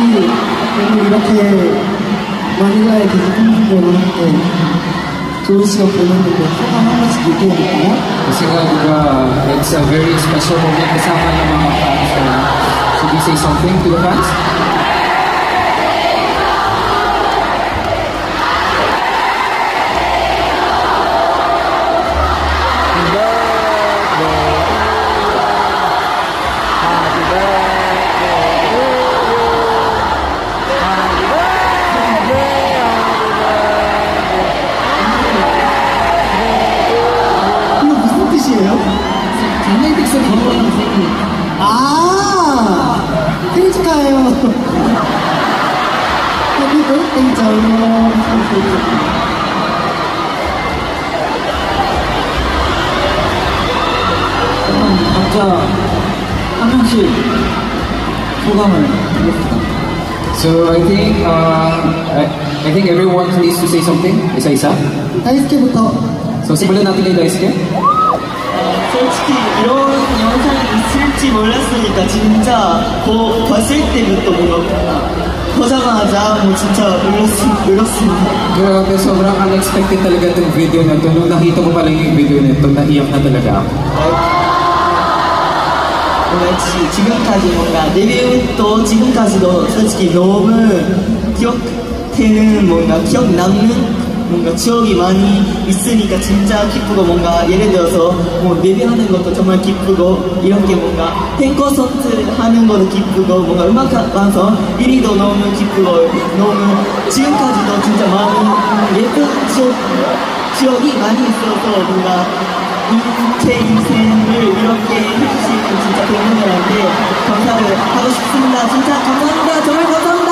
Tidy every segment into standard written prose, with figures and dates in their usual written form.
오늘 이렇게 마닐라에 계신 팬분들과 함께 좋은 시간 보냈는데 소감 한 번씩 얘기해볼까요? Kasi nga, it's a very special moment kasama ng mga fans. Should we say something to the fans? 아, 생일 축하해요. Happy birthday, 정모. 각자 한 명씩 소감을 드립니다. So I think everyone needs to say something. isa-isa. 다이스케부터. So simulan natin kay Daisuke. 솔직히 이런 영상이 있을지 몰랐으니까 진짜 봤을 때부터 뭔가 보자마자 진짜 울었습니다. Grabe, sobrang unexpected talaga itong video na ito. Nung nakita ko pala yung video na ito, naiyak na talaga ako. 지금까지 뭔가 데뷔부터 지금까지도 솔직히 너무 기억되는 뭔가 기억 남는 뭔가 추억이 많이 있으니까 진짜 기쁘고 뭔가 예를 들어서 뭐 데뷔하는 것도 정말 기쁘고 이렇게 뭔가 팬콘서트 하는 것도 기쁘고 뭔가 음악 방송 1위도 너무 기쁘고 너무 지금까지도 진짜 많은 예쁜 추억이 많이 있어서 뭔가 제 인생을 이렇게 해주시는 진짜 팬분들한테 감사를 하고 싶습니다. 진짜 감사합니다. 정말 감사합니다.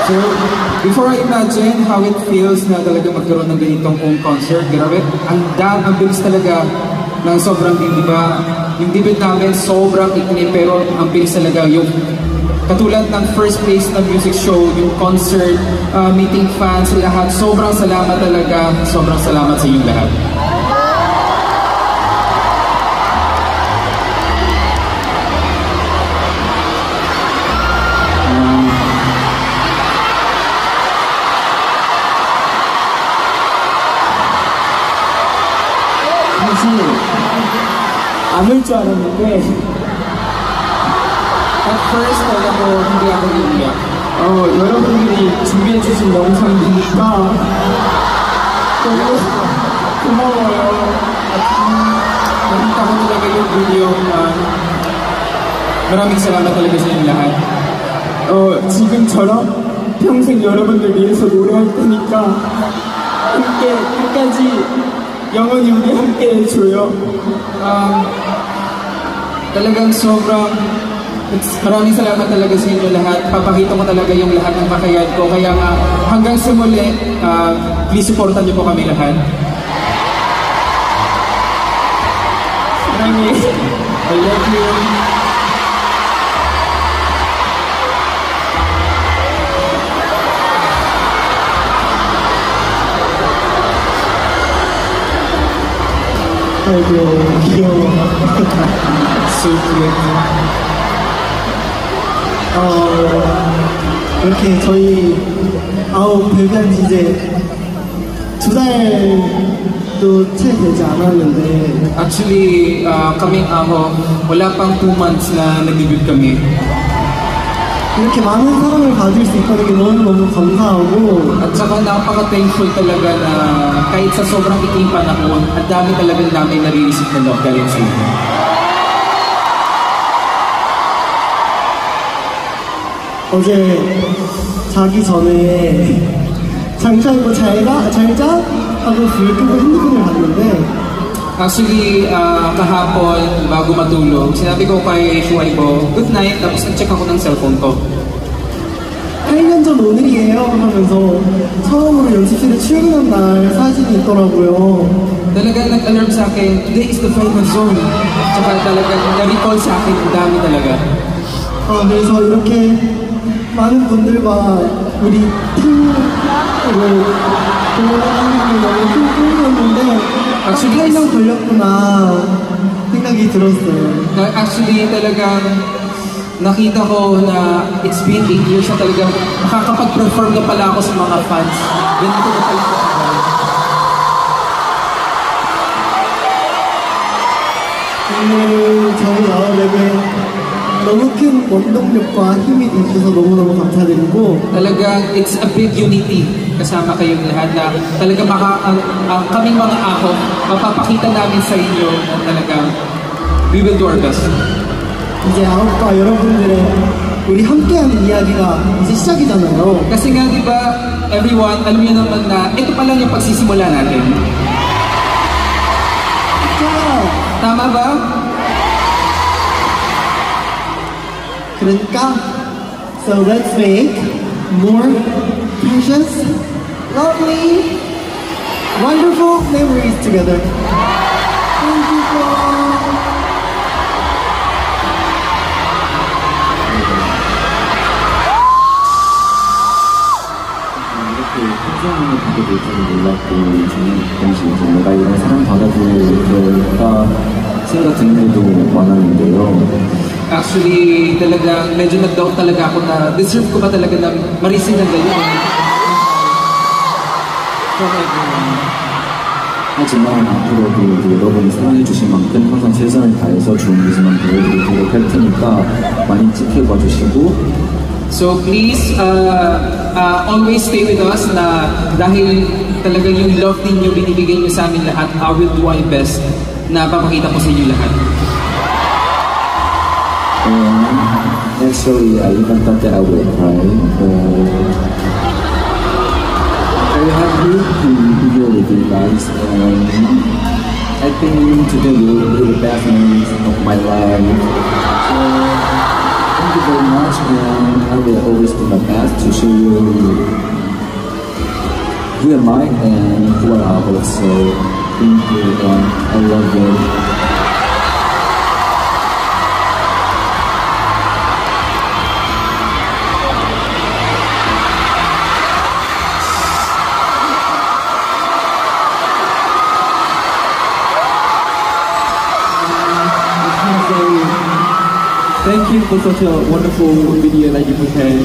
So, before I imagine how it feels na talaga magkaroon ng ganitong home concert, grabe, ang bilis talaga ng sobrang hindi ba, yung debut namin sobrang ikli pero ang bilis talaga yung katulad ng first place na music show, yung concert, meeting fans, lahat, sobrang salamat talaga, sobrang salamat sa inyong lahat. 안 올 줄 알았는데 At first, hindi ako iiyak. 여러분들이 준비해주신 영상이니까 너무 고마워요. Nakita ko talaga yung video. Maraming salamat talaga sa inyong lahat. 지금처럼 평생 여러분들 위해서 노래할 테니까 함께 끝까지 영원히 우리 함께 해줘요. Talagang sobrang maraming salamat talaga sa inyo lahat. Papakita ko talaga yung lahat ng kakayad ko. Kaya nga hanggang sa muli, please supportan niyo po kami lahat. 사랑해. I love you. 아이고, 귀여워. So cute. 이렇게 저희 데뷔한 지 이제 2달도 채 되지 않았는데 Actually, kaming wala pang 2 months na nag-debut kami. 이렇게 많은 사랑을 받을 수 있다는 게 너무너무 감사하고 At saka napaka-thankful talaga na kahit sa sobrang iking panahon, ang dami talagang namin nare-receive na love galing sa inyo. 어제 자기 전에 장차 입고 잘자 하고 불 끄고 핸드폰을 봤는데 Actually, kahapon, bago matulog, sinabi ko kay Shuaibo, good night, tapos nag-check ako ng cellphone ko. 8년 전 오늘이에요 하면서 처음으로 연습실에 출근한 날 사진이 있더라고요. Talagang nag-alert sa akin, today is the final zone. Tsaka talagang na-recall sa akin, ang dami talaga. 그래서 이렇게 많은 분들과 우리 팀을 동원하는 게 너무 힘들었는데 8년 걸렸구나 생각이 들었어요. Actually, talagang nakita ko na it's been 8 years na talagang makakapag-perform na pala ako sa mga fans. Ganito na pala ako. 오늘 저희 나와내게 너무 큰 원동력과 힘이 되셔서 너무너무 감사드리고 Talagang it's a big unity kasama kayong lahat na talagang kaming mga ahok, mapapakita namin sa inyo na talagang we will do our best. 이제 아홉과 여러분들의 우리 함께하는 이야기가 이제 시작이잖아요. Kasi nga, di ba, everyone, alam niyo naman na ito pa lang yung pagsisimula natin. Tama ba? 그러니까 so let's make more precious, lovely, wonderful memories together. Thank you all. 평생을 보게 될 줄은 몰랐고 저는 당시 내가 이런 사랑 받아줄까 생각 드는 일도 많았는데요. Actually, talagang medyo nag-doubt talaga ako na deserve ko ba talaga na ma-receive ng ganyan. 하지만 앞으로도 여러분이 사랑해주신 만큼 항상 최선을 다해서 좋은 모습만 보여드리도록 할 테니까 많이 지켜봐 주시고 So please, always stay with us na dahil talagang yung love ninyo binibigay nyo sa amin lahat, I will do my best na papakita ko sa inyo lahat. Actually, I even thought that I would cry. Very happy to be here with you guys. I think today will be the best moments of my life. So, thank you very much, and I will always do my best to show you who am I and who I am also. Thank you, and I love you. Thank you for such a wonderful video that you prepared.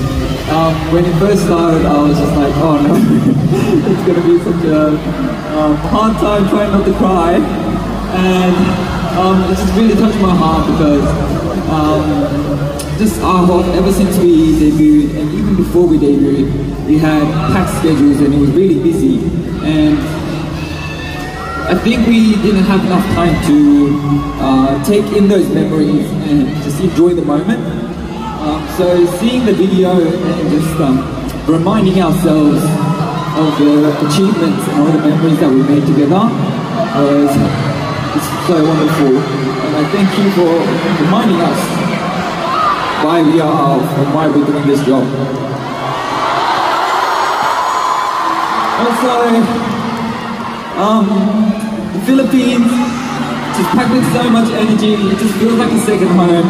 When it first started, I was just like, oh no, it's going to be such a hard time trying not to cry. And it just really touched my heart because just our hope, ever since we debuted, and even before we debuted, we had packed schedules and it was really busy. And I think we didn't have enough time to take in those memories and just enjoy the moment. So seeing the video and just reminding ourselves of the achievements and all the memories that we made together was just so wonderful. And I thank you for reminding us why we are and why we're doing this job. Also, the Philippines just packed with so much energy. It just feels like a second home.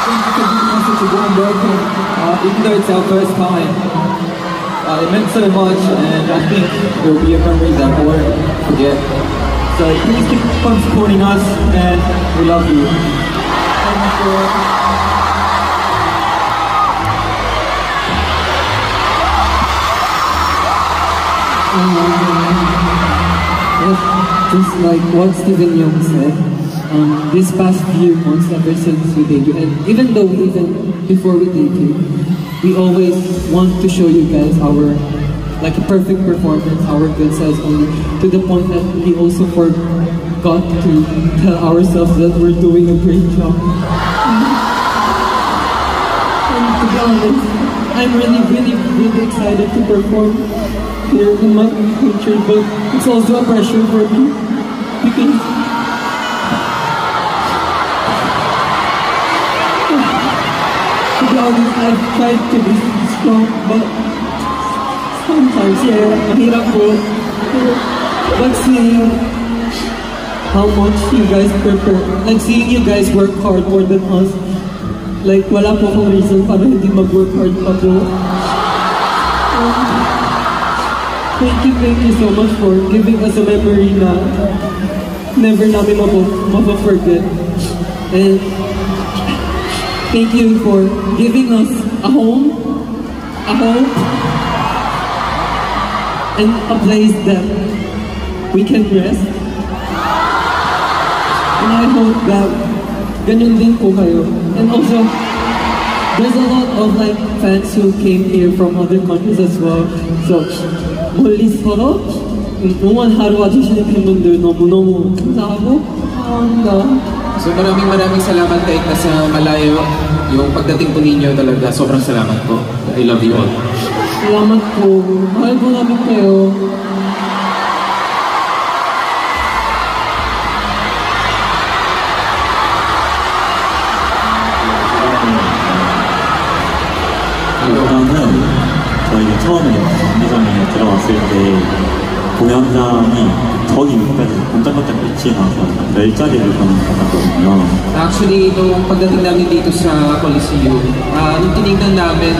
Thank you for giving us such a warm welcome, even though it's our first time. It meant so much, and I think it will be a memory that I won't forget. So please keep on supporting us, and we love you. Thank you for. Just like what Steven Yeun said, this past few months ever since we debuted, and even though before we debuted, we always want to show you guys our like a perfect performance, our good selves only, to the point that we also forgot to tell ourselves that we're doing a great job. And to be honest, I'm really excited to perform here in my country, but it's also a pressure for me because to be honest, I've tried to be strong, but sometimes, mahirap po. But seeing how much you guys prepare, like seeing you guys work hard more than us, like wala po akong reason para hindi mag-work hard pa po. Thank you so much for giving us a memory na never namin mapa-forget. And thank you for giving us a home, and a place that we can rest. And I hope that ganun din po kayo. And also, there's a lot of like fans who came here from other countries as well. So, 멀리서도 응원하러 와주시는 팬분들 너무너무 감사하고 감사합니다. So maraming salamat kahit nasa malayo yung pagdating po ninyo talaga. Sobrang salamat po. I love you all. Salamat po. Mahal po namin kayo. 일단은 저희가 처음에 경기장에 들어왔을 때 공연장이 저기 위까지 깜짝깜짝 빛이 나서 10자리를 저는 받았거든요. Actually, nung pagdating namin dito sa Coliseum, nung tinignan namin,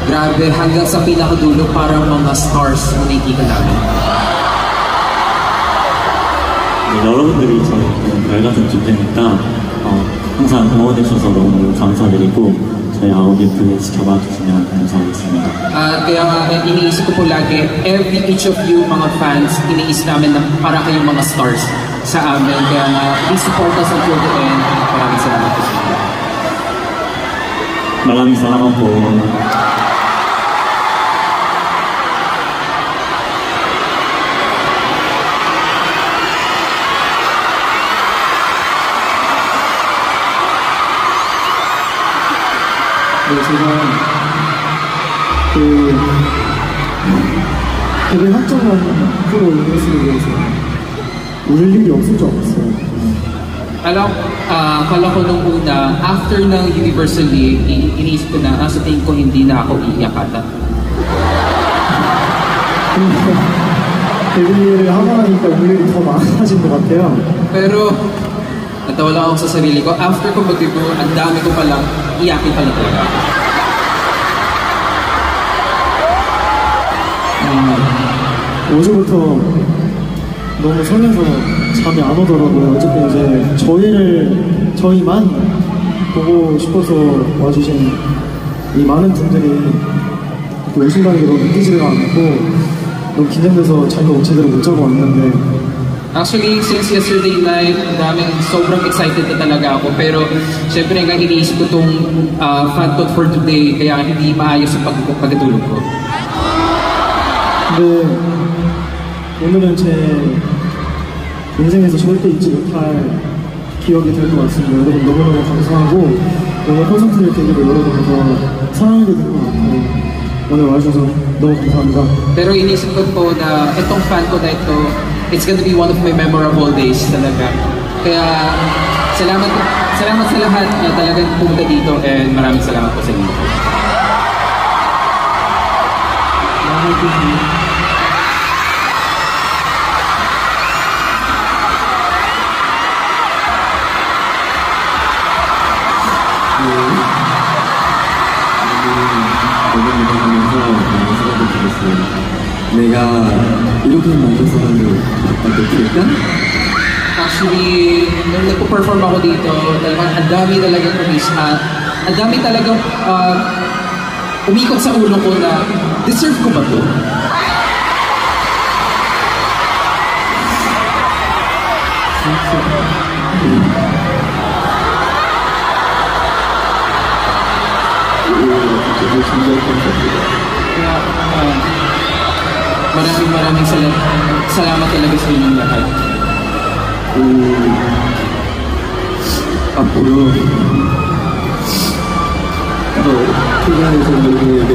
grabe, hanggang sa pinakadulo parang mga stars na nakikita namin. 여러분들이 저희 밝아서 주제니까 항상 응원해주셔서 너무 감사드리고 저희 아우디오를 지켜봐 주시면 감사하겠습니다. Kaya nga, iniisip ko po lagi, each of you mga fans, iniisip namin na para kayong mga stars sa amin. Kaya nga, please support us until the end. Maraming salamat po sa inyo. Maraming salamat po. 네, 제가 데뷔 확정한 프로 유니버스를 위해서 울릴 일이 없을 줄 알았어요. Akala ko nung una, after ng Universally, iniisip ko na, sa tingin ko hindi na ako iiyak ata. 데뷔를 하고 나니까 울 일이 더 많아진 것 같아요. Pero, natawa lang ako sa sarili ko, after ko mag-debut, ang dami ko palang iyakin pala talaga. 어제부터 너무 설레서 잠이 안 오더라고요. 어쨌든 이제 저희만 보고 싶어서 와주신 이 많은 분들이 또 오신다는 게 너무 믿기지가 않고 너무 긴장돼서 잠도 제대로 못 자고 왔는데 Actually, since yesterday night, sobrang excited na talaga ako. Pero, syempre nga iniisip ko itong fan talk for today, kaya hindi maayos ang pagkatulog ko. 근데 오늘은 제 인생에서 절대 잊지 못할 기억이 될 것 같습니다. 여러분 너무너무 감사하고 오늘 콘서트를 계기로 여러분께서 사랑하게 된 것 같아요. 오늘 와주셔서 너무 감사합니다. Pero inisip ko po na itong fan ko na ito, it's gonna be one of my memorable days talaga. Kaya salamat sa lahat na talagang pumunta dito and maraming salamat po sa inyo. 내가 이렇게 많은 사람을 받았을까? Actually, nung nagpo-perform ako dito, talagang ang dami talagang ang dami talagang umikot sa ulo ko na deserve ko ba to? Kaya maraming salamat talaga sa inyong lahat. 앞으로 더 피아노에서 누구에게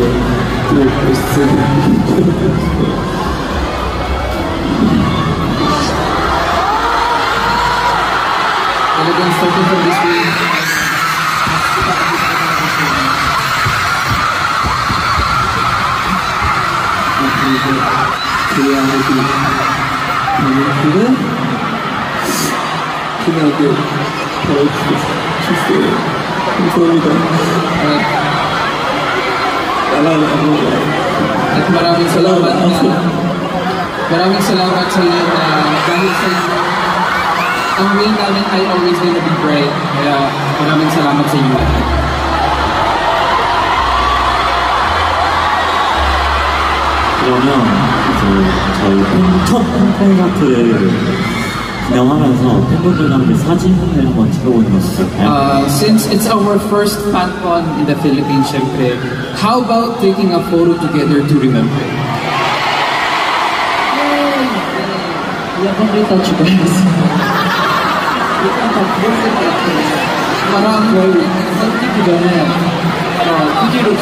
더 있으면 Talagang starting from this way, 피나게 잘해주셨어요. 감사합니다. at maraming salamat sa inyo na dahil sa inyo ang way namin ay always gonna be bright. Kaya maraming salamat sa inyo lahat. 그러면 이제 저희 첫 콘서트를 진행하면서 팬분들과 함께 사진을 한번 찍어보는 거 어떨까요? Since it's our first FanCon in the Philippines, syempre, how about taking a photo together to remember? Yeah, can we touch you guys? Parang, Thank you, Joanna. hindi rin,